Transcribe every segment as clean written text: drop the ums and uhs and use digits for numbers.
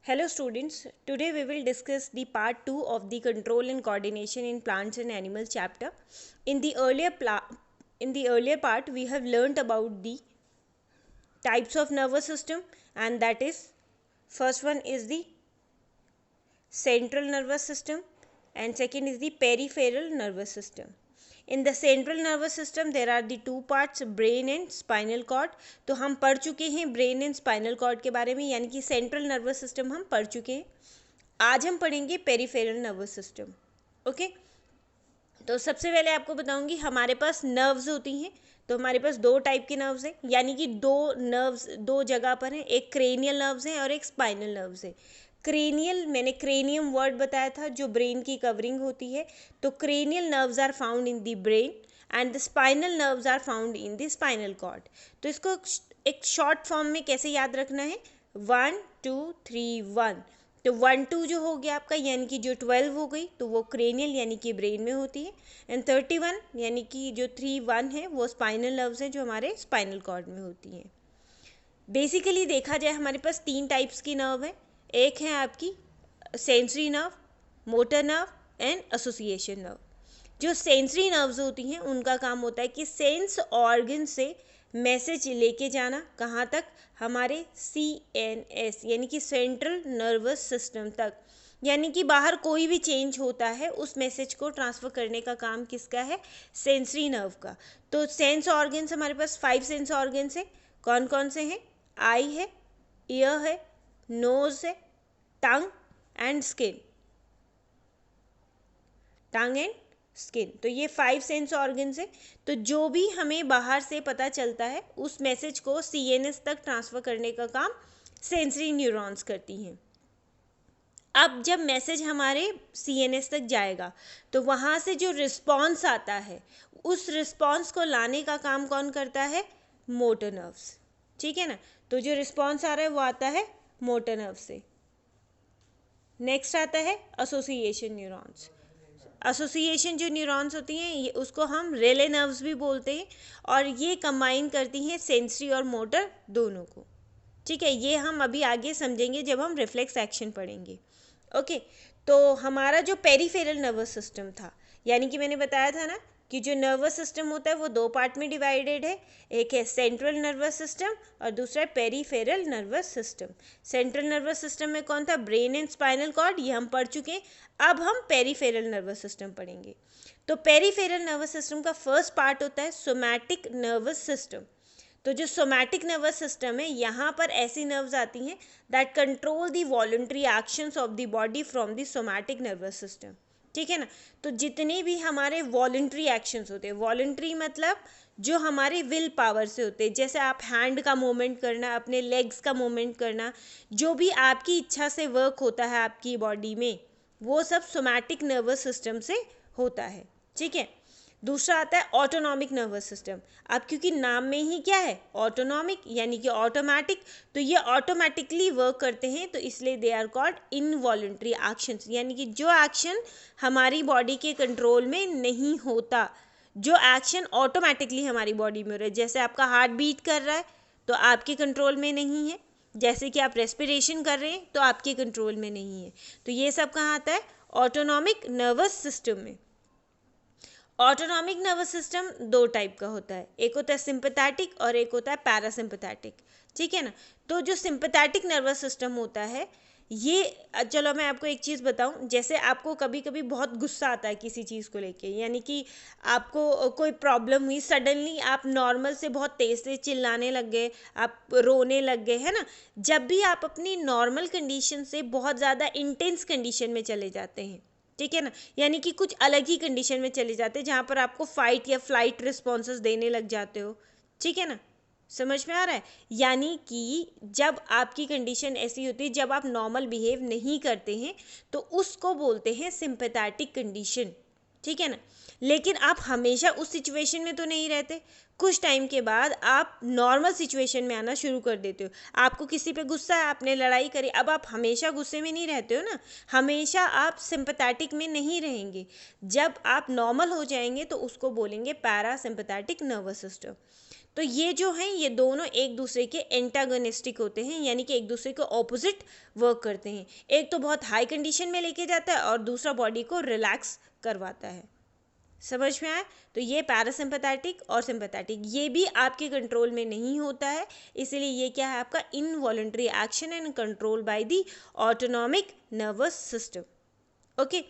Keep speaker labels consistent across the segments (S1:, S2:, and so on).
S1: Hello students, today we will discuss the part 2 of the control and coordination in plants and animals chapter. In the earlier part we have learnt about the types of nervous system, and that is first one is the central nervous system and second is the peripheral nervous system. In the central nervous system there are the two parts, brain and spinal cord. तो हम पढ़ चुके हैं brain and spinal cord के बारे में, यानी कि सेंट्रल नर्वस सिस्टम हम पढ़ चुके हैं. आज हम पढ़ेंगे पेरिफेरल नर्वस सिस्टम. ओके, तो सबसे पहले आपको बताऊंगी हमारे पास नर्व्स होती हैं. तो हमारे पास दो टाइप के नर्व्स हैं, यानी कि दो नर्व्स दो जगह पर हैं. एक क्रेनियल नर्व्स हैं और एक स्पाइनल नर्व्स है. क्रेनियल, मैंने क्रेनियम वर्ड बताया था जो ब्रेन की कवरिंग होती है. तो cranial nerves are found in the brain and the spinal nerves are found in the spinal cord. तो इसको एक शॉर्ट फॉर्म में कैसे याद रखना है, 1 2 3 1. तो 1 2 जो हो गया आपका, यानी कि जो 12 हो गई तो वो क्रेनियल यानी कि ब्रेन में होती है. एंड 31 यानी कि जो 3 1 है वो स्पाइनल नर्व्स हैं जो हमारे स्पाइनल कॉर्ड में होती हैं. बेसिकली देखा जाए हमारे पास तीन टाइप्स की नर्व है. एक है आपकी sensory nerve, motor nerve and association nerve. जो सेंसरी नर्व्स होती हैं उनका काम होता है कि सेंस ऑर्गन से मैसेज लेके जाना, कहाँ तक, हमारे CNS यानी कि सेंट्रल नर्वस सिस्टम तक. यानी कि बाहर कोई भी चेंज होता है उस मैसेज को ट्रांसफ़र करने का काम किसका है, सेंसरी नर्व का. तो सेंस ऑर्गन्स हमारे पास 5 सेंस ऑर्गन्स हैं. कौन कौन से हैं, आई है, ईयर है, नोज है, tongue and skin. Tongue and skin, तो ये 5 सेंस ऑर्गन्स है. तो जो भी हमें बाहर से पता चलता है उस मैसेज को CNS तक ट्रांसफ़र करने का काम सेंसरी न्यूरॉन्स करती हैं. अब जब मैसेज हमारे CNS तक जाएगा तो वहाँ से जो रिस्पॉन्स आता है उस रिस्पॉन्स को लाने का काम कौन करता है, मोटर नर्व्स. ठीक है ना. तो जो रिस्पॉन्स आ रहा है वो आता है मोटर नर्व से. नेक्स्ट आता है एसोसिएशन न्यूरॉन्स. एसोसिएशन जो न्यूरॉन्स होती हैं ये उसको हम रेले नर्व्स भी बोलते हैं, और ये कंबाइन करती हैं सेंसरी और मोटर दोनों को. ठीक है, ये हम अभी आगे समझेंगे जब हम रिफ्लेक्स एक्शन पढ़ेंगे. ओके, तो हमारा जो पेरिफेरल नर्वस सिस्टम था, यानी कि मैंने बताया था ना कि जो नर्वस सिस्टम होता है वो दो पार्ट में डिवाइडेड है. एक है सेंट्रल नर्वस सिस्टम और दूसरा है peripheral nervous system. Central nervous system में कौन था, ब्रेन एंड स्पाइनल कॉर्ड, ये हम पढ़ चुके हैं. अब हम पेरिफेरल नर्वस सिस्टम पढ़ेंगे. तो पेरिफेरल नर्वस सिस्टम का फर्स्ट पार्ट होता है सोमैटिक नर्वस सिस्टम. तो जो सोमैटिक नर्वस सिस्टम है यहाँ पर ऐसी नर्व्स आती हैं that control the voluntary actions of the body from the somatic nervous system. ठीक है ना. तो जितने भी हमारे वॉलंटरी एक्शंस होते हैं, वॉलंटरी मतलब जो हमारे विल पावर से होते हैं, जैसे आप हैंड का मूवमेंट करना, अपने लेग्स का मूवमेंट करना, जो भी आपकी इच्छा से वर्क होता है आपकी बॉडी में, वो सब सोमैटिक नर्वस सिस्टम से होता है. ठीक है. दूसरा आता है ऑटोनॉमिक नर्वस सिस्टम. अब क्योंकि नाम में ही क्या है, ऑटोनॉमिक यानी कि ऑटोमेटिक, तो ये ऑटोमेटिकली वर्क करते हैं, तो इसलिए they are called involuntary actions. यानी कि जो एक्शन हमारी बॉडी के कंट्रोल में नहीं होता, जो एक्शन ऑटोमेटिकली हमारी बॉडी में हो रहा है, जैसे आपका हार्ट बीट कर रहा है तो आपके कंट्रोल में नहीं है, जैसे कि आप रेस्पिरेशन कर रहे हैं तो आपके कंट्रोल में नहीं है. तो ये सब कहाँ आता है, ऑटोनॉमिक नर्वस सिस्टम में. ऑटोनॉमिक नर्वस सिस्टम दो टाइप का होता है, एक होता है सिंपैथेटिक और एक होता है पैरासिम्पैथेटिक. ठीक है ना. तो जो सिंपैथेटिक नर्वस सिस्टम होता है ये, चलो मैं आपको एक चीज़ बताऊं, जैसे आपको कभी कभी बहुत गुस्सा आता है किसी चीज़ को लेके, यानी कि आपको कोई प्रॉब्लम हुई, सडनली आप नॉर्मल से बहुत तेज़ से चिल्लाने लग गए, आप रोने लग गए, है ना. जब भी आप अपनी नॉर्मल कंडीशन से बहुत ज़्यादा इंटेंस कंडीशन में चले जाते हैं, ठीक है ना, यानी कि कुछ अलग ही कंडीशन में चले जाते हैं जहाँ पर आपको फाइट या फ्लाइट रिस्पॉन्सेस देने लग जाते हो. ठीक है ना, समझ में आ रहा है. यानी कि जब आपकी कंडीशन ऐसी होती है जब आप नॉर्मल बिहेव नहीं करते हैं तो उसको बोलते हैं सिंपैथेटिक कंडीशन. ठीक है ना. लेकिन आप हमेशा उस सिचुएशन में तो नहीं रहते, कुछ टाइम के बाद आप नॉर्मल सिचुएशन में आना शुरू कर देते हो. आपको किसी पे गुस्सा है, आपने लड़ाई करी, अब आप हमेशा गुस्से में नहीं रहते हो ना, हमेशा आप सिंपैथेटिक में नहीं रहेंगे. जब आप नॉर्मल हो जाएंगे तो उसको बोलेंगे पैरासिम्पैथेटिक नर्वस सिस्टम. तो ये जो हैं ये दोनों एक दूसरे के एंटागोनिस्टिक होते हैं, यानी कि एक दूसरे के ऑपोजिट वर्क करते हैं। एक तो बहुत हाई कंडीशन में लेके जाता है और दूसरा बॉडी को रिलैक्स करवाता है। समझ में आया? तो ये पैरासिम्पैथेटिक और सिंपैथेटिक, ये भी आपके कंट्रोल में नहीं होता है, इसलिए ये क्या है आपका involuntary action and control by the autonomic nervous system. Okay,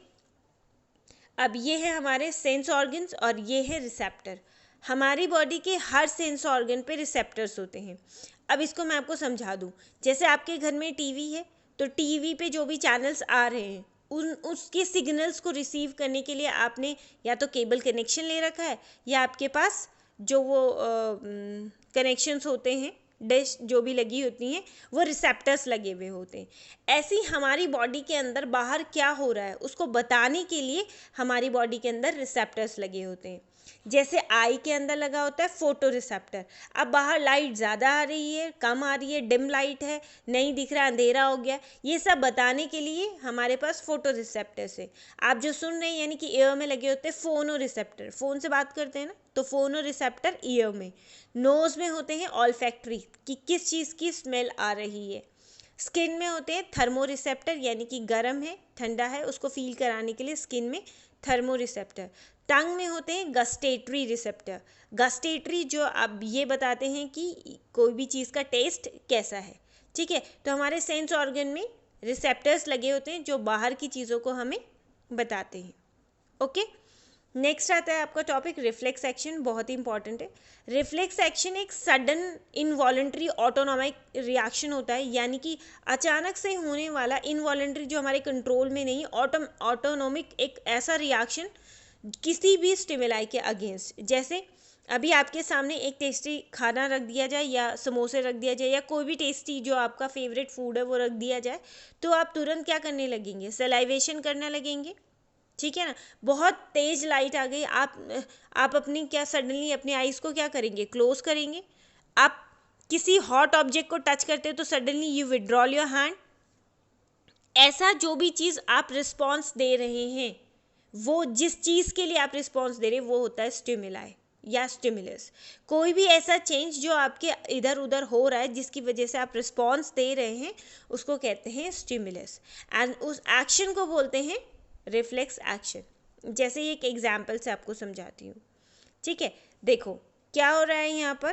S1: अब ये है हमारे सेंस ऑर्गन्स और ये है रिसेप्टर। हमारी बॉडी के हर सेंस ऑर्गन पे रिसेप्टर्स होते हैं। अब इसको मैं आपको समझा दूँ, जैसे आपके घर में टीवी है, तो टीवी पे जो भी चैनल्स आ रहे हैं उसके सिग्नल्स को रिसीव करने के लिए आपने या तो केबल कनेक्शन ले रखा है, या आपके पास जो वो कनेक्शंस होते हैं, डिश जो भी लगी होती हैं, वो रिसेप्टर्स लगे हुए होते हैं। ऐसे ही हमारी बॉडी के अंदर बाहर क्या हो रहा है उसको बताने के लिए हमारी बॉडी के अंदर रिसेप्टर्स लगे होते हैं। जैसे आई के अंदर लगा होता है फोटो रिसेप्टर। अब बाहर लाइट ज़्यादा आ रही है, कम आ रही है, डिम लाइट है, नहीं दिख रहा, अंधेरा हो गया, ये सब बताने के लिए हमारे पास फोटो रिसेप्टर्स है। आप जो सुन रहे हैं यानी कि ईयर में लगे होते हैं फोनो रिसेप्टर, फ़ोन से बात करते हैं ना, तो फोनो रिसेप्टर ईयर में। नोज़ में होते हैं ऑल्फैक्टरी, कि किस चीज़ की स्मेल आ रही है। स्किन में होते हैं थर्मो रिसेप्टर, यानी कि गर्म है ठंडा है उसको फील कराने के लिए स्किन में थर्मो रिसेप्टर। टंग में होते हैं गस्टेटरी रिसेप्टर। गस्टेटरी जो अब ये बताते हैं कि कोई भी चीज़ का टेस्ट कैसा है। ठीक है, तो हमारे सेंस ऑर्गन में रिसेप्टर्स लगे होते हैं जो बाहर की चीज़ों को हमें बताते हैं। ओके, नेक्स्ट आता है आपका टॉपिक रिफ्लेक्स एक्शन, बहुत ही इंपॉर्टेंट है। रिफ्लेक्स एक्शन एक सडन इनवॉलेंट्री ऑटोनॉमिक रिएक्शन होता है, यानी कि अचानक से होने वाला इनवॉलेंट्री जो हमारे कंट्रोल में नहीं, ऑटोनॉमिक एक ऐसा रिएक्शन किसी भी स्टिमुलाई के अगेंस्ट। जैसे अभी आपके सामने एक टेस्टी खाना रख दिया जाए या समोसे रख दिया जाए या कोई भी टेस्टी जो आपका फेवरेट फूड है वो रख दिया जाए, तो आप तुरंत क्या करने लगेंगे? सलाइवेशन करने लगेंगे। ठीक है ना, बहुत तेज लाइट आ गई, आप अपनी क्या सडनली अपनी आईज को क्या करेंगे? क्लोज करेंगे। आप किसी हॉट ऑब्जेक्ट को टच करते हो तो suddenly you withdrawal your hand. ऐसा जो भी चीज़ आप रिस्पॉन्स दे रहे हैं, वो जिस चीज़ के लिए आप रिस्पॉन्स दे रहे हैं वो होता है स्टिमुलाई या स्टिमुलस। कोई भी ऐसा चेंज जो आपके इधर उधर हो रहा है जिसकी वजह से आप रिस्पॉन्स दे रहे हैं उसको कहते हैं स्टिमुलस, एंड उस एक्शन को बोलते हैं रिफ्लेक्स एक्शन। जैसे एक एग्जाम्पल से आपको समझाती हूँ। ठीक है, देखो क्या हो रहा है यहाँ पर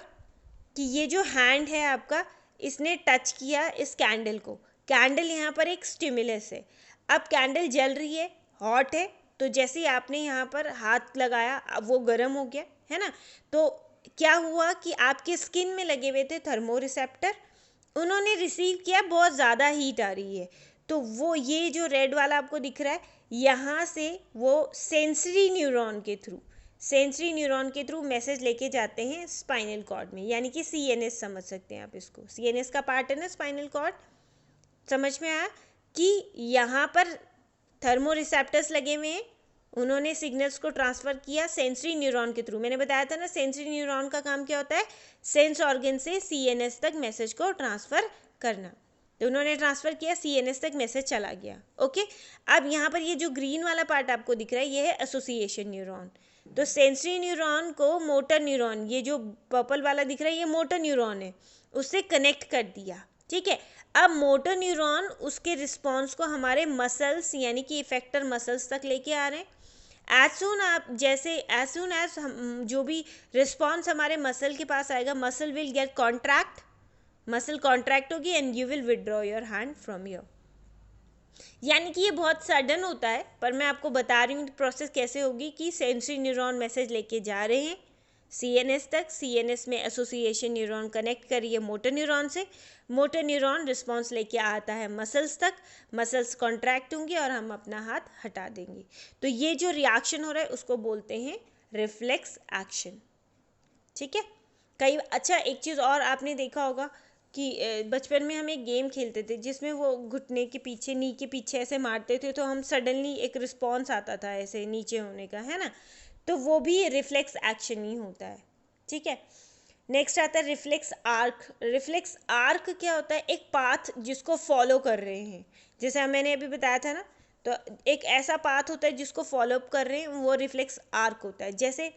S1: कि ये जो हैंड है आपका, इसने टच किया इस कैंडल को। कैंडल यहाँ पर एक स्टिमुलस है। अब कैंडल जल रही है, हॉट है, तो जैसे ही आपने यहाँ पर हाथ लगाया अब वो गर्म हो गया, है ना। तो क्या हुआ कि आपके स्किन में लगे हुए थे थर्मो रिसेप्टर, उन्होंने रिसीव किया बहुत ज़्यादा हीट आ रही है, तो वो ये जो रेड वाला आपको दिख रहा है, यहाँ से वो सेंसरी न्यूरॉन के थ्रू मैसेज लेके जाते हैं स्पाइनल कॉर्ड में, यानी कि सीएनएस समझ सकते हैं आप इसको। सीएनएस का पार्ट है ना स्पाइनल कॉर्ड। समझ में आया कि यहाँ पर थर्मो रिसेप्टर्स लगे हुए हैं, उन्होंने सिग्नल्स को ट्रांसफ़र किया सेंसरी न्यूरॉन के थ्रू। मैंने बताया था ना सेंसरी न्यूरॉन का काम क्या होता है? सेंस ऑर्गन से सीएनएस तक मैसेज को ट्रांसफ़र करना। तो उन्होंने ट्रांसफ़र किया, सीएनएस तक मैसेज चला गया। ओके, अब यहाँ पर ये जो ग्रीन वाला पार्ट आपको दिख रहा है ये है एसोसिएशन न्यूरॉन। तो सेंसरी न्यूरॉन को मोटर न्यूरॉन, ये जो पर्पल वाला दिख रहा है ये मोटर न्यूरॉन है, उससे कनेक्ट कर दिया। ठीक है, अब मोटर न्यूरॉन उसके रिस्पॉन्स को हमारे मसल्स यानी कि इफेक्टर मसल्स तक लेके आ रहे हैं। एज सुन एज जो भी रिस्पॉन्स हमारे मसल के पास आएगा, muscle will get contract, muscle contract होगी and you will withdraw your hand from your. यानी कि ये बहुत सडन होता है, पर मैं आपको बता रही हूँ प्रोसेस कैसे होगी कि सेंसरी न्यूरॉन मैसेज लेके जा रहे हैं सीएनएस तक, सीएनएस में एसोसिएशन न्यूरॉन कनेक्ट करिए मोटर न्यूरॉन से, मोटर न्यूरॉन रिस्पॉन्स लेके आता है मसल्स तक, मसल्स कॉन्ट्रैक्ट होंगे और हम अपना हाथ हटा देंगे। तो ये जो रिएक्शन हो रहा है उसको बोलते हैं रिफ्लेक्स एक्शन। ठीक है, अच्छा एक चीज़ और आपने देखा होगा कि बचपन में हम एक गेम खेलते थे जिसमें वो घुटने के पीछे, नी के पीछे ऐसे मारते थे तो हम सडनली एक रिस्पॉन्स आता था ऐसे नीचे होने का, है ना। तो वो भी रिफ्लेक्स एक्शन ही होता है। ठीक है, नेक्स्ट आता है रिफ्लेक्स आर्क। रिफ्लेक्स आर्क क्या होता है? एक पाथ जिसको फॉलो कर रहे हैं, जैसे मैंने अभी बताया था ना, तो एक ऐसा पाथ होता है जिसको फॉलो अप कर रहे हैं, वो रिफ्लेक्स आर्क होता है। जैसे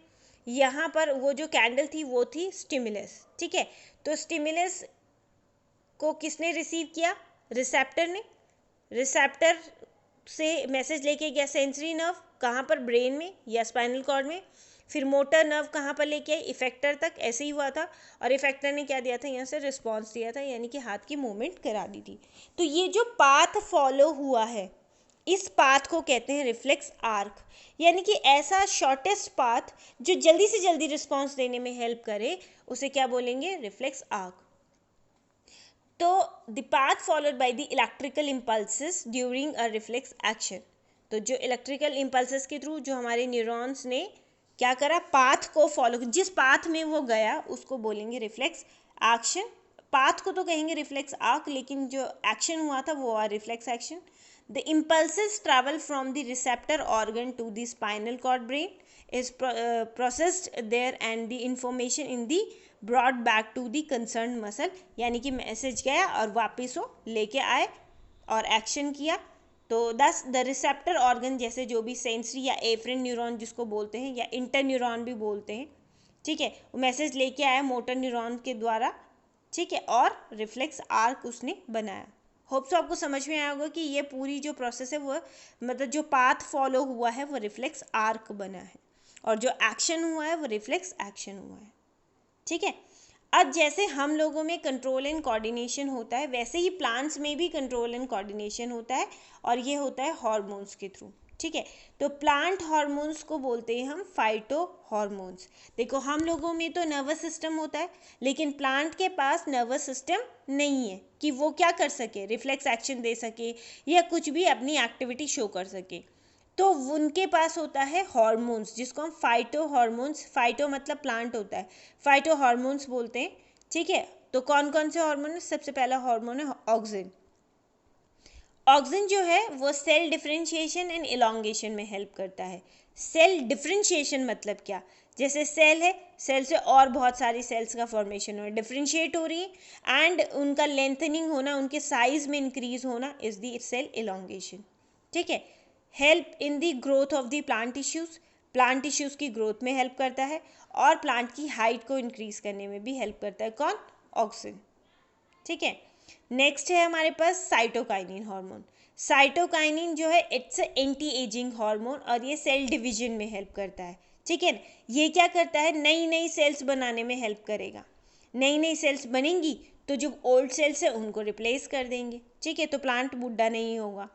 S1: यहाँ पर वो जो कैंडल थी वो थी स्टिमुलस, ठीक है। तो स्टिमुलस को किसने रिसीव किया? रिसेप्टर ने। रिसेप्टर से मैसेज लेके गया सेंसरी नर्व, कहाँ पर? ब्रेन में या स्पाइनल कॉर्ड में। फिर मोटर नर्व कहाँ पर लेके आई? इफेक्टर तक। ऐसे ही हुआ था, और इफेक्टर ने क्या दिया था? यहाँ से रिस्पॉन्स दिया था, यानी कि हाथ की मूवमेंट करा दी थी। तो ये जो पाथ फॉलो हुआ है, इस पाथ को कहते हैं रिफ्लेक्स आर्क, यानी कि ऐसा शॉर्टेस्ट पाथ जो जल्दी से जल्दी रिस्पॉन्स देने में हेल्प करे, उसे क्या बोलेंगे? Reflex arc. तो the path followed by the electrical impulses during a reflex action, तो जो इलेक्ट्रिकल इम्पल्सेस के थ्रू जो हमारे न्यूरॉन्स ने क्या करा? पाथ को फॉलो, जिस पाथ में वो गया उसको बोलेंगे रिफ्लेक्स एक्शन। पाथ को तो कहेंगे रिफ्लेक्स आर्क, लेकिन जो एक्शन हुआ था वो reflex action. The impulses travel from the receptor organ to the spinal cord brain, is processed there, and the information in the brought back to the concerned muscle, यानी कि message गया और वापस वो लेके आए और एक्शन किया। तो दस द रिसेप्टर ऑर्गन, जैसे जो भी सेंसरी या एफरेंट न्यूरॉन जिसको बोलते हैं, या इंटर न्यूरॉन भी बोलते हैं, ठीक है, वो मैसेज लेके आया मोटर न्यूरॉन के द्वारा, ठीक है, और रिफ्लेक्स आर्क उसने बनाया। होप सो आपको समझ में आया होगा कि ये पूरी जो प्रोसेस है वो मतलब जो पाथ फॉलो हुआ है वो रिफ्लेक्स आर्क बना है, और जो एक्शन हुआ है वो रिफ्लेक्स एक्शन हुआ है, ठीक है। अब जैसे हम लोगों में कंट्रोल एंड कोऑर्डिनेशन होता है, वैसे ही प्लांट्स में भी कंट्रोल एंड कोऑर्डिनेशन होता है, और ये होता है हार्मोन्स के थ्रू, ठीक है। तो प्लांट हार्मोन्स को बोलते हैं हम फाइटो हार्मोन्स। देखो हम लोगों में तो नर्वस सिस्टम होता है, लेकिन प्लांट के पास नर्वस सिस्टम नहीं है कि वो क्या कर सके? रिफ्लेक्स एक्शन दे सके या कुछ भी अपनी एक्टिविटी शो कर सके। तो उनके पास होता है हार्मोन्स, जिसको हम फाइटो हार्मोन्स, फाइटो मतलब प्लांट होता है, फाइटो हार्मोन्स बोलते हैं, ठीक है। तो कौन कौन से हार्मोन है? सबसे पहला हार्मोन है ऑक्सिन। ऑक्सिन जो है वो सेल डिफरेंशिएशन एंड इलॉन्गेशन में हेल्प करता है। सेल डिफरेंशिएशन मतलब क्या? जैसे सेल है, सेल से और बहुत सारी सेल्स का फॉर्मेशन हो रहा है, डिफरेंशिएट हो रही है, एंड उनका लेंथनिंग होना, उनके साइज में इंक्रीज होना इज द सेल इलॉन्गेशन, ठीक है। Help in the growth of the plant tissues, plant tissues की ग्रोथ में हेल्प करता है, और प्लांट की हाइट को इंक्रीज करने में भी हेल्प करता है। कौन? ऑक्सिन, ठीक है। नेक्स्ट है हमारे पास साइटोकाइनिन हार्मोन। साइटोकाइनिन जो है इट्स एंटी एजिंग हार्मोन, और ये सेल डिवीजन में हेल्प करता है, ठीक है। ये क्या करता है? नई नई सेल्स बनाने में हेल्प करेगा। नई नई सेल्स बनेंगी तो जो ओल्ड सेल्स है उनको रिप्लेस कर देंगे, ठीक है, तो प्लांट बूढ़ा नहीं होगा।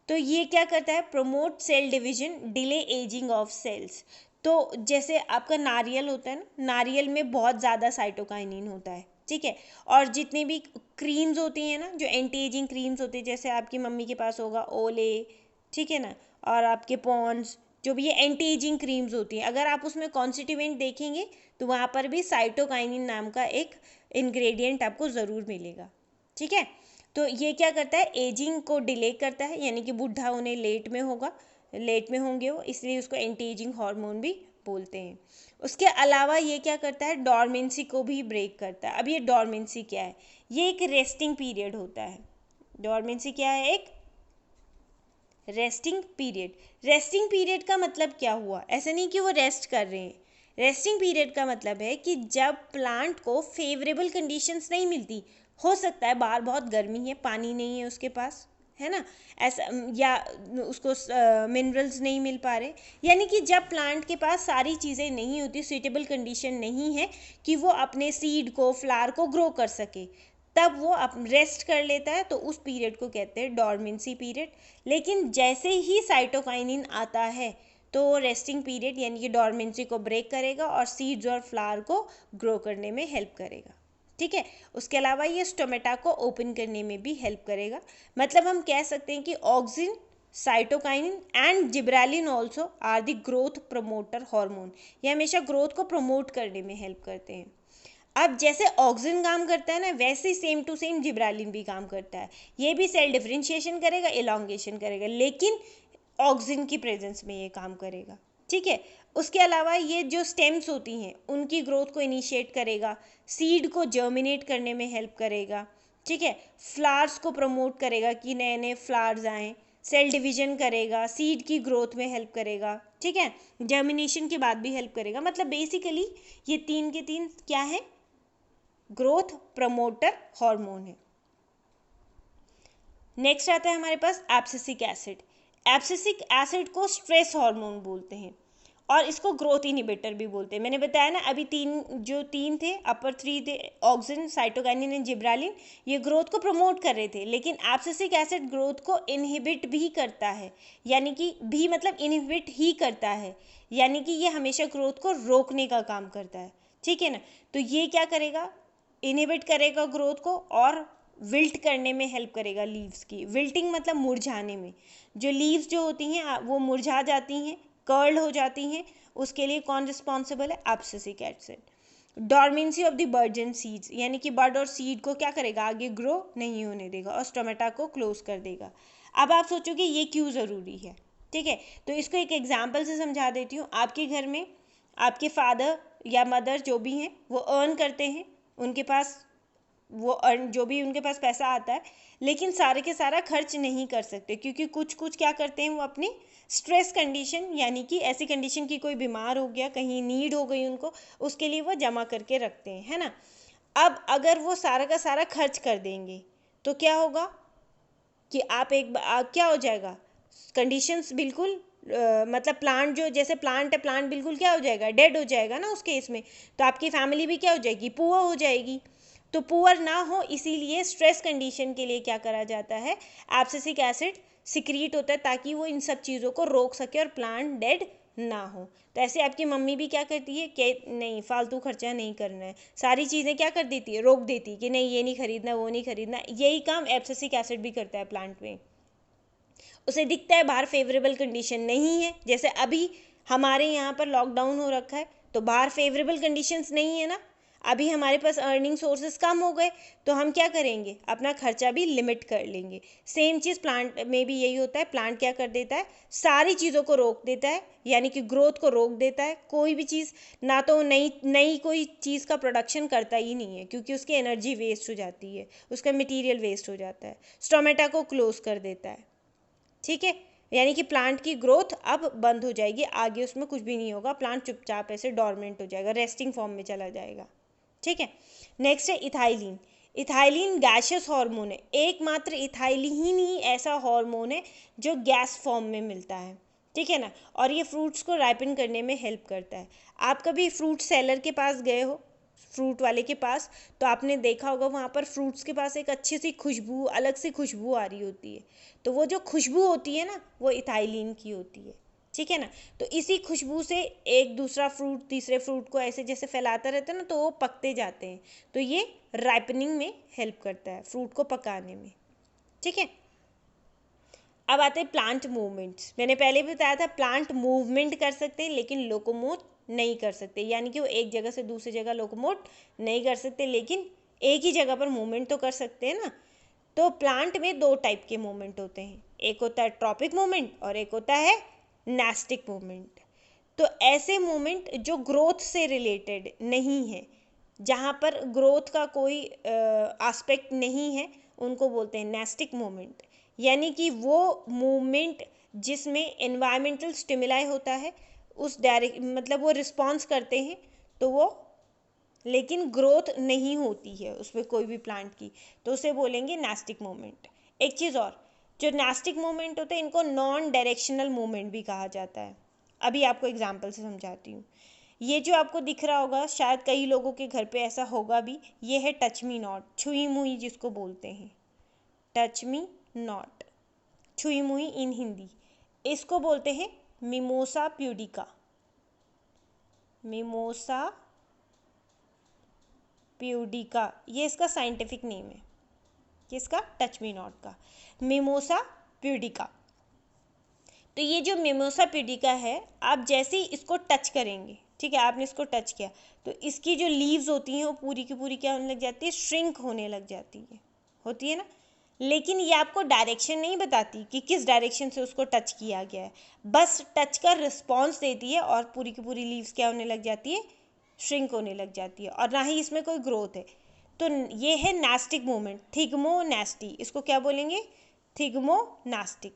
S1: तो ये क्या करता है? Promote cell division, delay ageing of cells. तो जैसे आपका नारियल होता है ना, नारियल में बहुत ज़्यादा साइटोकाइनिन होता है, ठीक है। और जितनी भी क्रीम्स होती हैं ना, जो एंटी एजिंग क्रीम्स होती है, जैसे आपकी मम्मी के पास होगा ओले, ठीक है ना, और आपके पॉन्ड्स, जो भी ये एंटी एजिंग क्रीम्स होती हैं, अगर आप उसमें कॉन्स्टिट्यूएंट देखेंगे तो वहाँ पर भी साइटोकाइनिन नाम का एक इंग्रेडिएंट आपको ज़रूर मिलेगा, ठीक है। तो ये क्या करता है? एजिंग को डिले करता है, यानी कि बूढ़ा होने लेट में होगा, लेट में होंगे वो, इसलिए उसको एंटी एजिंग हार्मोन भी बोलते हैं। उसके अलावा ये क्या करता है? डॉर्मेंसी को भी ब्रेक करता है। अब ये डॉर्मेंसी क्या है? ये एक रेस्टिंग पीरियड होता है। डॉर्मेंसी क्या है? एक रेस्टिंग पीरियड। रेस्टिंग पीरियड का मतलब क्या हुआ? ऐसा नहीं कि वो रेस्ट कर रहे हैं। रेस्टिंग पीरियड का मतलब है कि जब प्लांट को फेवरेबल कंडीशंस नहीं मिलती, हो सकता है बाहर बहुत गर्मी है, पानी नहीं है उसके पास, है ना, ऐसा, या उसको मिनरल्स नहीं मिल पा रहे, यानी कि जब प्लांट के पास सारी चीज़ें नहीं होती, सूटेबल कंडीशन नहीं है कि वो अपने सीड को, फ्लावर को ग्रो कर सके, तब वो रेस्ट कर लेता है, तो उस पीरियड को कहते हैं डॉर्मेंसी पीरियड। लेकिन जैसे ही साइटोकाइनिन आता है तो रेस्टिंग पीरियड यानी कि डॉर्मेंसी को ब्रेक करेगा और सीड्स और फ्लावर को ग्रो करने में हेल्प करेगा, ठीक है। उसके अलावा ये स्टोमेटा को ओपन करने में भी हेल्प करेगा। मतलब हम कह सकते हैं कि auxin, cytokinin and gibberellin also are the growth promoter hormone. ये हमेशा ग्रोथ को प्रमोट करने में हेल्प करते हैं। अब जैसे ऑक्सिन काम करता है ना, वैसे सेम टू सेम जिब्रेलिन भी काम करता है। ये भी सेल डिफरेंशिएशन करेगा, इलॉन्गेशन करेगा, लेकिन ऑक्सिन की प्रेजेंस में ये काम करेगा, ठीक है। उसके अलावा ये जो स्टेम्स होती हैं उनकी ग्रोथ को इनिशिएट करेगा, सीड को जर्मिनेट करने में हेल्प करेगा, ठीक है, फ्लावर्स को प्रमोट करेगा कि नए नए फ्लावर्स आएँ, सेल डिवीजन करेगा, सीड की ग्रोथ में हेल्प करेगा, ठीक है, जर्मिनेशन के बाद भी हेल्प करेगा। मतलब बेसिकली ये 3 के 3 क्या है, ग्रोथ प्रमोटर हार्मोन है। नेक्स्ट आता है हमारे पास एब्सिसिक एसिड। एब्सिसिक एसिड को स्ट्रेस हार्मोन बोलते हैं और इसको ग्रोथ इनहिबिटर भी बोलते हैं। मैंने बताया ना अभी तीन थे, अपर 3 थे, ऑक्सिन, साइटोकाइनिन एंड जिब्रालिन, ये ग्रोथ को प्रमोट कर रहे थे, लेकिन एब्सिसिक एसिड ग्रोथ को इनहिबिट भी करता है, यानी कि भी मतलब इनहिबिट ही करता है, यानी कि ये हमेशा ग्रोथ को रोकने का काम करता है, ठीक है ना। तो ये क्या करेगा, इनहिबिट करेगा ग्रोथ को और विल्ट करने में हेल्प करेगा लीव्स की। विल्टिंग मतलब मुरझाने में, जो लीव्स जो होती हैं वो मुरझा जाती हैं, कर्ल हो जाती हैं, उसके लिए कौन रिस्पॉन्सिबल है, abscisic acid. Dormancy of the birds and seeds, यानी कि बर्ड और सीड को क्या करेगा, आगे ग्रो नहीं होने देगा और स्टोमेटा को क्लोज कर देगा। अब आप सोचोगे ये क्यों ज़रूरी है, ठीक है, तो इसको एक एग्जाम्पल से समझा देती हूँ। आपके घर में आपके फादर या मदर जो भी हैं वो अर्न करते हैं, उनके पास वो अर्न जो भी उनके पास पैसा आता है, लेकिन सारे के सारा खर्च नहीं कर सकते, क्योंकि कुछ कुछ क्या करते हैं वो अपनी स्ट्रेस कंडीशन, यानी कि ऐसी कंडीशन की कोई बीमार हो गया, कहीं नीड हो गई उनको, उसके लिए वो जमा करके रखते हैं, है ना। अब अगर वो सारा का सारा खर्च कर देंगे तो क्या होगा कि क्या हो जाएगा, कंडीशंस बिल्कुल मतलब प्लांट जो जैसे प्लांट है, प्लांट बिल्कुल क्या हो जाएगा, डेड हो जाएगा ना उस केस में। तो आपकी फैमिली भी क्या हो जाएगी, पुअर हो जाएगी। तो पुअर ना हो इसीलिए स्ट्रेस कंडीशन के लिए क्या करा जाता है, एब्सिसिक एसिड सिक्रीट होता है ताकि वो इन सब चीज़ों को रोक सके और प्लांट डेड ना हो। तो ऐसे आपकी मम्मी भी क्या करती है कि नहीं फालतू खर्चा नहीं करना है, सारी चीज़ें क्या कर देती है, रोक देती है कि नहीं ये नहीं खरीदना, वो नहीं खरीदना। यही काम एब्सिसिक एसिड भी करता है प्लांट में। उसे दिखता है बाहर फेवरेबल कंडीशन नहीं है, जैसे अभी हमारे यहाँ पर लॉकडाउन हो रखा है तो बाहर फेवरेबल कंडीशंस नहीं है ना, अभी हमारे पास अर्निंग सोर्सेज कम हो गए तो हम क्या करेंगे, अपना खर्चा भी लिमिट कर लेंगे। सेम चीज़ प्लांट में भी यही होता है, प्लांट क्या कर देता है, सारी चीज़ों को रोक देता है, यानी कि ग्रोथ को रोक देता है। कोई भी चीज़ ना तो नई कोई चीज़ का प्रोडक्शन करता ही नहीं है, क्योंकि उसकी एनर्जी वेस्ट हो जाती है, उसका मटीरियल वेस्ट हो जाता है। स्टोमेटा को क्लोज कर देता है, ठीक है, यानी कि प्लांट की ग्रोथ अब बंद हो जाएगी, आगे उसमें कुछ भी नहीं होगा, प्लांट चुपचाप ऐसे डोरमेंट हो जाएगा, रेस्टिंग फॉर्म में चला जाएगा, ठीक है। नेक्स्ट है इथाइलिन। इथाइलिन गैशियस हार्मोन है, एकमात्र इथाइलिन ही ऐसा हार्मोन है जो गैस फॉर्म में मिलता है, ठीक है ना, और ये फ्रूट्स को राइपन करने में हेल्प करता है। आप कभी फ्रूट सेलर के पास गए हो, फ्रूट वाले के पास, तो आपने देखा होगा वहाँ पर फ्रूट्स के पास एक अच्छी सी खुशबू, अलग सी खुशबू आ रही होती है, तो वो जो खुशबू होती है ना वो इथाइलिन की होती है, ठीक है ना। तो इसी खुशबू से एक दूसरा फ्रूट तीसरे फ्रूट को ऐसे जैसे फैलाता रहता है ना, तो वो पकते जाते हैं, तो ये राइपनिंग में हेल्प करता है, फ्रूट को पकाने में, ठीक है। अब आते हैं प्लांट मूवमेंट्स। मैंने पहले भी बताया था प्लांट मूवमेंट कर सकते हैं लेकिन लोकोमोट नहीं कर सकते, यानी कि वो एक जगह से दूसरी जगह लोकोमोट नहीं कर सकते, लेकिन एक ही जगह पर मूवमेंट तो कर सकते हैं ना। तो प्लांट में 2 टाइप के मूवमेंट होते हैं, एक होता है ट्रॉपिक मूवमेंट और एक होता है नेस्टिक मूवमेंट। तो ऐसे मूवमेंट जो ग्रोथ से रिलेटेड नहीं है, जहाँ पर ग्रोथ का कोई एस्पेक्ट नहीं है, उनको बोलते हैं नेस्टिक मूवमेंट, यानी कि वो मूवमेंट जिसमें एनवायरमेंटल स्टिमुलाई होता है, उस डायरेक्ट मतलब वो रिस्पॉन्स करते हैं, तो वो लेकिन ग्रोथ नहीं होती है उसमें कोई भी प्लांट की, तो उसे बोलेंगे नेस्टिक मूवमेंट। एक चीज़ और, जो नेस्टिक मूवमेंट होते हैं इनको नॉन डायरेक्शनल मूवमेंट भी कहा जाता है। अभी आपको एग्जांपल से समझाती हूँ। ये जो आपको दिख रहा होगा, शायद कई लोगों के घर पे ऐसा होगा भी, ये है टच मी नॉट, छुई मुई जिसको बोलते हैं, टच मी नॉट, छुई मुई इन हिंदी। इसको बोलते हैं मिमोसा प्यूडिका, मिमोसा प्यूडिका, ये इसका साइंटिफिक नेम है, किसका, टच मी नॉट का, मिमोसा प्यूडिका। तो ये जो मिमोसा प्यूडिका है, आप जैसे ही इसको टच करेंगे, ठीक है, आपने इसको टच किया तो इसकी जो लीव्स होती हैं वो पूरी की पूरी क्या होने लग जाती है, श्रिंक होने लग जाती है, होती है ना। लेकिन ये आपको डायरेक्शन नहीं बताती कि किस डायरेक्शन से उसको टच किया गया है, बस टच का रिस्पॉन्स देती है और पूरी की पूरी लीव्स क्या होने लग जाती है, श्रिंक होने लग जाती है, और ना ही इसमें कोई ग्रोथ है। तो ये है नेस्टिक मूवमेंट, थिग्मो नेस्टी, इसको क्या बोलेंगे, थिग्मो नेस्टिक,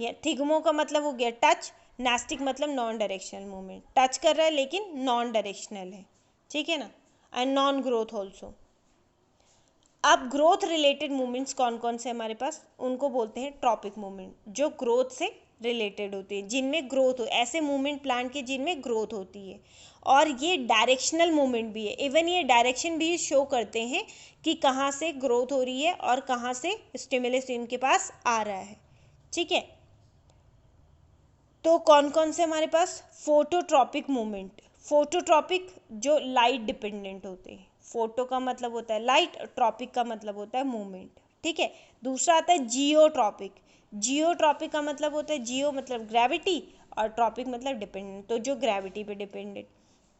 S1: या थिग्मो का मतलब हो गया टच, नास्टिक मतलब नॉन डायरेक्शनल मूवमेंट, टच कर रहा है लेकिन नॉन डायरेक्शनल है, ठीक है ना, एंड नॉन ग्रोथ ऑल्सो। अब ग्रोथ रिलेटेड मूवमेंट्स कौन कौन से हमारे पास, उनको बोलते हैं ट्रॉपिक मूवमेंट, जो ग्रोथ से रिलेटेड होती है, जिनमें ग्रोथ हो, ऐसे मूवमेंट प्लांट के जिनमें ग्रोथ होती है। और ये डायरेक्शनल मूवमेंट भी है, इवन ये डायरेक्शन भी शो करते हैं कि कहाँ से ग्रोथ हो रही है और कहाँ से स्टिमुलस इनके पास आ रहा है, ठीक है। तो कौन कौन से हमारे पास, फोटोट्रॉपिक मूवमेंट, फोटोट्रॉपिक जो लाइट डिपेंडेंट होते हैं, फोटो का मतलब होता है लाइट, ट्रॉपिक का मतलब होता है मूवमेंट, ठीक है। दूसरा आता है जियोट्रॉपिक, जियोट्रॉपिक का मतलब होता है, जियो मतलब ग्रेविटी और ट्रॉपिक मतलब डिपेंडेंट, तो जो ग्रेविटी पे डिपेंडेंट।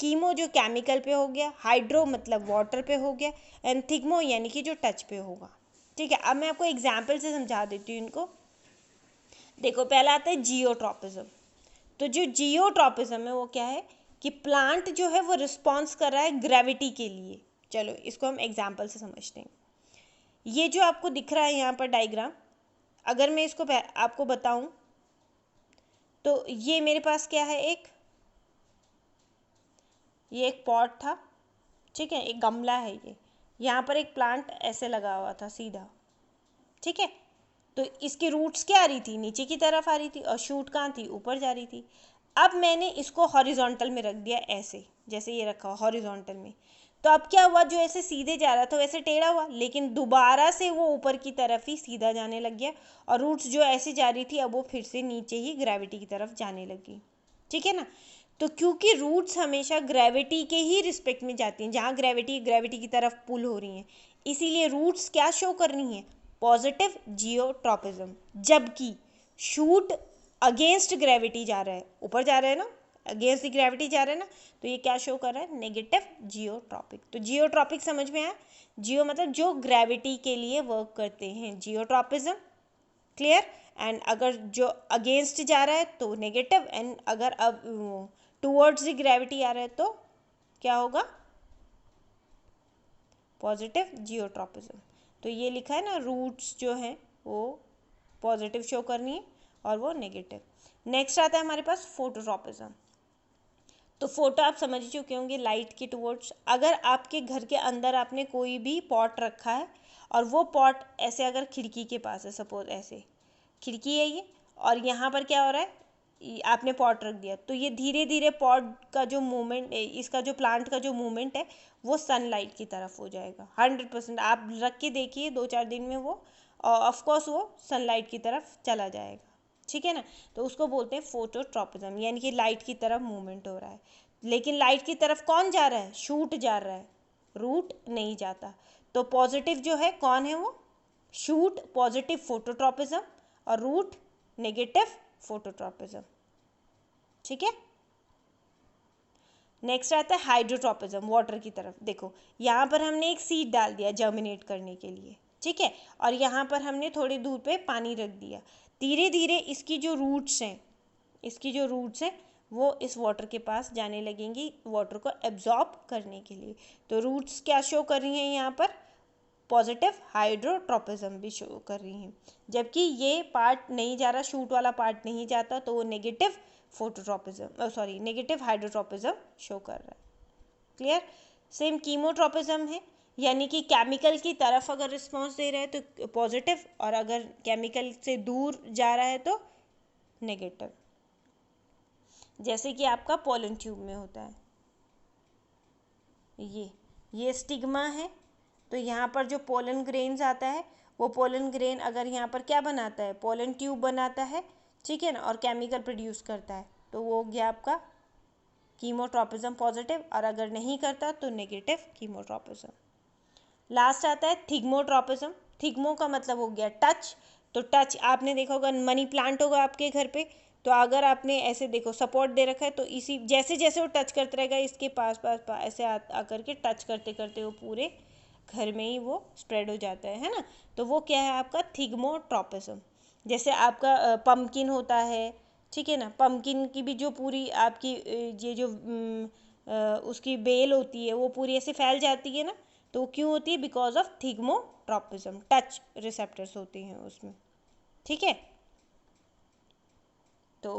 S1: कीमो जो केमिकल पे हो गया, हाइड्रो मतलब वाटर पे हो गया, एंड थिग्मो यानी कि जो टच पे होगा, ठीक है। अब मैं आपको एग्जाम्पल से समझा देती हूँ इनको। देखो पहला आता है जियोट्रॉपिज्म। तो जो जियोट्रॉपिज्म है वो क्या है कि प्लांट जो है वो रिस्पॉन्स कर रहा है ग्रेविटी के लिए। चलो इसको हम एग्जाम्पल से समझते हैं। ये जो आपको दिख रहा है यहाँ पर डायग्राम, अगर मैं इसको आपको बताऊं तो ये मेरे पास क्या है, ये एक पॉट था, ठीक है, एक गमला है, ये यहाँ पर एक प्लांट ऐसे लगा हुआ था सीधा, ठीक है। तो इसकी रूट्स क्या आ रही थी, नीचे की तरफ आ रही थी, और शूट कहाँ थी, ऊपर जा रही थी। अब मैंने इसको हॉरिजॉन्टल में रख दिया, ऐसे जैसे ये रखा हुआ हॉरिजॉन्टल में। तो अब क्या हुआ, जो ऐसे सीधे जा रहा था वैसे टेढ़ा हुआ, लेकिन दोबारा से वो ऊपर की तरफ ही सीधा जाने लग गया, और रूट्स जो ऐसे जा रही थी अब वो फिर से नीचे ही ग्रेविटी की तरफ जाने लगी, ठीक है ना। तो क्योंकि रूट्स हमेशा ग्रेविटी के ही रिस्पेक्ट में जाती हैं, जहाँ ग्रेविटी की तरफ पुल हो रही हैं, इसीलिए रूट्स क्या शो कर रही हैं, पॉजिटिव जियोट्रॉपिज्म। जबकि शूट अगेंस्ट ग्रेविटी जा रहा है, ऊपर जा रहा है ना, अगेंस्ट द ग्रेविटी जा रहा है ना, तो ये क्या शो कर रहा है, नेगेटिव जियोट्रॉपिक। तो जियोट्रॉपिक समझ में आया, जियो मतलब जो ग्रेविटी के लिए वर्क करते हैं, जियोट्रॉपिज्म, क्लियर। एंड अगर जो अगेंस्ट जा रहा है तो नेगेटिव, एंड अगर अब टूवर्ड्स द ग्रेविटी आ रहा है तो क्या होगा, पॉजिटिव जियोट्रॉपिज्म। तो ये लिखा है ना, रूट्स जो हैं वो पॉजिटिव शो करनी है और वो नेगेटिव। नेक्स्ट आता है हमारे पास फोटोट्रॉपिज्म। तो फोटो आप समझ चुके होंगे, लाइट के टुवर्ड्स। अगर आपके घर के अंदर आपने कोई भी पॉट रखा है और वो पॉट ऐसे अगर खिड़की के पास है, सपोज ऐसे खिड़की है ये, और यहाँ पर क्या हो रहा है, आपने पॉट रख दिया, तो ये धीरे धीरे पॉट का जो मूवमेंट, इसका जो प्लांट का जो मूवमेंट है वो सनलाइट की तरफ हो जाएगा 100%। आप रख के देखिए 2-4 दिन में वो ऑफकोर्स वो सनलाइट की तरफ चला जाएगा, ठीक है ना। तो उसको बोलते हैं फोटोट्रॉपिज्म, यानी कि लाइट की तरफ मूवमेंट हो रहा है। लेकिन लाइट की तरफ कौन जा रहा है, शूट जा रहा है, रूट नहीं जाता। तो पॉजिटिव जो है कौन है वो, शूट पॉजिटिव फोटोट्रॉपिज्म, और रूट नेगेटिव फोटोट्रॉपिज्म, ठीक है। नेक्स्ट आता है हाइड्रोट्रॉपिज्म, वाटर की तरफ। देखो यहाँ पर हमने एक सीड डाल दिया जर्मिनेट करने के लिए, ठीक है, और यहाँ पर हमने थोड़ी दूर पे पानी रख दिया। धीरे धीरे इसकी जो रूट्स हैं वो इस वाटर के पास जाने लगेंगी, वाटर को एब्जॉर्ब करने के लिए। तो रूट्स क्या शो कर रही हैं यहाँ पर, पॉजिटिव हाइड्रोट्रॉपिज्म भी शो कर रही हैं। जबकि ये पार्ट नहीं जा रहा, शूट वाला पार्ट नहीं जाता, तो वो negative phototropism, sorry negative hydrotropism show कर रहा है, क्लियर। सेम कीमोट्रॉपिज्म है, यानी कि केमिकल की तरफ अगर रिस्पॉन्स दे रहा है तो पॉजिटिव, और अगर केमिकल से दूर जा रहा है तो नेगेटिव। जैसे कि आपका पोलन ट्यूब में होता है, ये स्टिग्मा है, तो यहाँ पर जो पोलन ग्रेन्स आता है वो पोलन ग्रेन अगर यहाँ पर क्या बनाता है, पोलन ट्यूब बनाता है, ठीक है ना, और केमिकल प्रोड्यूस करता है, तो वो हो गया आपका कीमोट्रॉपिज्म पॉजिटिव, और अगर नहीं करता तो नेगेटिव कीमोट्रॉपिज्म। लास्ट आता है थिग्मोट्रॉपिज्म। थिग्मो का मतलब हो गया टच। तो टच आपने देखा होगा, मनी प्लांट होगा आपके घर पे, तो अगर आपने ऐसे देखो सपोर्ट दे रखा है तो इसी जैसे जैसे वो टच करता रहेगा इसके पास ऐसे आकर के टच करते करते वो पूरे घर में ही वो स्प्रेड हो जाता है ना। तो वो क्या है आपका थिग्मोट्रॉपिज्म। जैसे आपका पम्पकिन होता है, ठीक है ना, पम्पकिन की भी जो पूरी आपकी ये जो उसकी बेल होती है वो पूरी ऐसे फैल जाती है ना, तो वो क्यों होती है, because of thigmotropism, touch receptors होते हैं उसमें, ठीक है। तो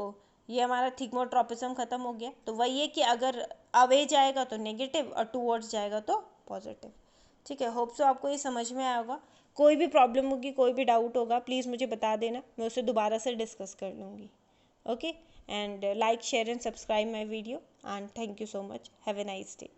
S1: ये हमारा थिग्मोट्रोपिज्म ख़त्म हो गया। तो वही है कि अगर अवे जाएगा तो नेगेटिव और टूवर्ड्स जाएगा तो पॉजिटिव। ठीक है, होप सो आपको ये समझ में आया होगा। कोई भी प्रॉब्लम होगी, कोई भी डाउट होगा, प्लीज़ मुझे बता देना, मैं उसे दोबारा से डिस्कस कर लूँगी। Okay, and like share and subscribe my video, and thank you so much, have a nice day.